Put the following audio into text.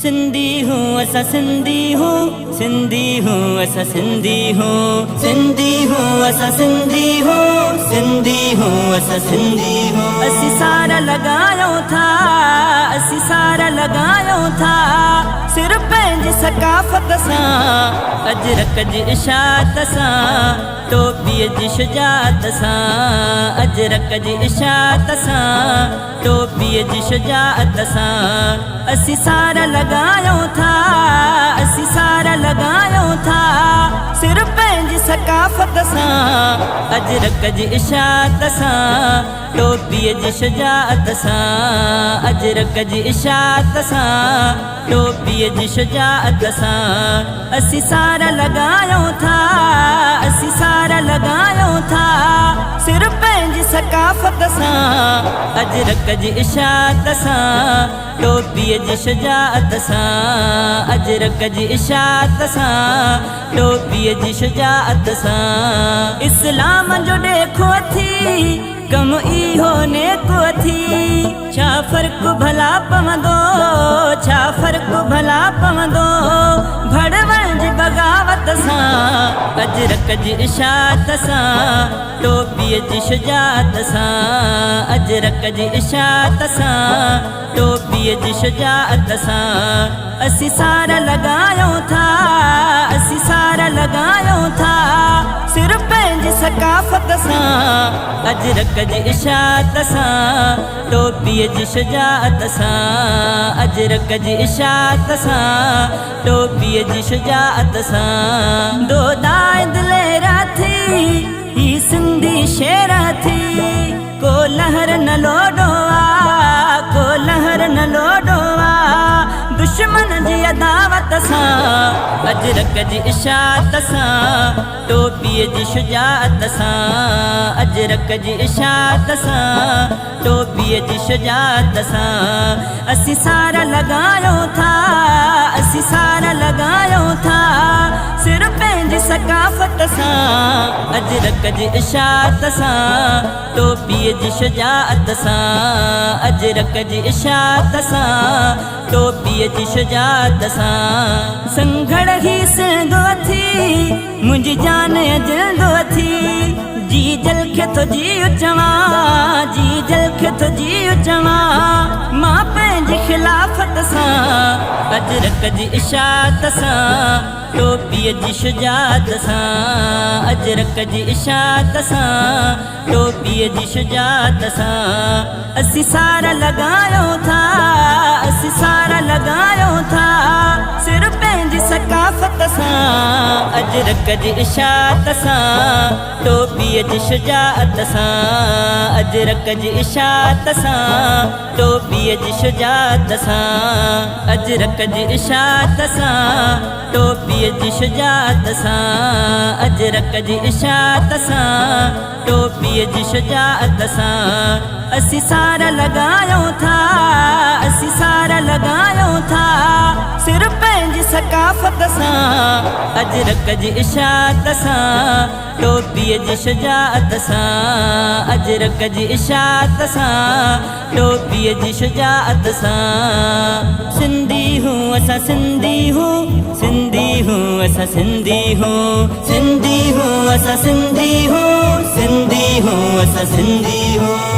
सिंधी हूँ असा सिंधी हूँ सिंधी हूँ असा सिंधी हूँ सिंधी हूँ असा सिंधी हूँ सिंधी हूँ असा सिंधी हूँ असी सारा लगायो था असी सारा लगायो था सिर पंहिंजी सकाफ़त सां अजरक जी इशात सां टोपीअ जी शुजात सां अजरक जी इशात सां टोपीअ जी शुजात सां असी सारा लगायो था असी सारा लगायो था सिर पंहिंजी सकाफ़त सां अजरक जी इशात सां टोपीअ जी शुजात सां अजरक जी इशात सां टोपीअ जी शुजात सां असी सारा लगायो था असी सारा लगायो था सिर पंहिंजी सकाफ़त सां अजरक जी इशात सां टोपीअ जी शुजात सां अजरक जी इशात सां टोपीअ जी शुजात सां इस्लाम जो ॾेखो थी कम इहो नेको थी छा फ़र्क़ु भला पवंदो छा फ़र्क़ु भला पवंदो भड़वण जी बग़ावत सां अजरक जी इशात सां टोपीअ जी शुजात सां अजरक जी इशात सां टोपीअ जी शुजात सां असी सारा लगायो था असी सारा लगायो था सिर पंहिंजी सकाफ़त सां अजरक जी इशात सां टोपीअ जी शुजात सां अजरक जी इशात सां टोपीअ जी शुजात सां दो दाए दिलेरा थी ही सिंधी शेरा थी को लहर न लोडो आ को लहर न लोडो आ दुश्मन जी अदावत सां अजरक जी इशात सां टोपीअ जी शुजात सां अजरक जी इशात सां टोपीअ जी शुजात सां असी सारा लगायो था असी सारा लगायो था सिर पंहिंजी सकाफ़त सां अजरक जी इशात सां टोपीअ जी शुजात सां अजरक जी इशात सां टोपीअ जी शुजात सां संघड़ ही सिंधो थी मुंहिंजी जान जिंदो थी जी जल खे थो जी चवां जी जल खे थो जी चवां मां पंहिंजी खिलाफ़त सां अजरक जी इशात सां टोपीअ जी शुजात सां अजरक जी इशात सां टोपीअ जी शुजात सां असी सारा लगायो था असी सारा लगायो था सिर पंहिंजी सकाफ़त सां अजरक जी इशात सां टोपीअ जी शुजात सां अजरक जी इशात सां टोपीअ जी शुजात सां अजरक जी इशात सां टोपीअ जी शुजात सां अजरक जी इशात सां टोपीअ जी शुजात सां असी सारा लगायो था असी सारा लगायो था सिर पंहिंजी सकाफ़त सां अजरक जी इशात सां टोपीअ जी शुजात सां अजरक जी इशात सां टोपीअ जी शुजात सां सिंधी हूँ असां सिंधी हूँ सिंधी हूँ असां सिंधी हूँ सिंधी हूँ असां सिंधी हूँ सिंधी हूँ असां सिंधी हूँ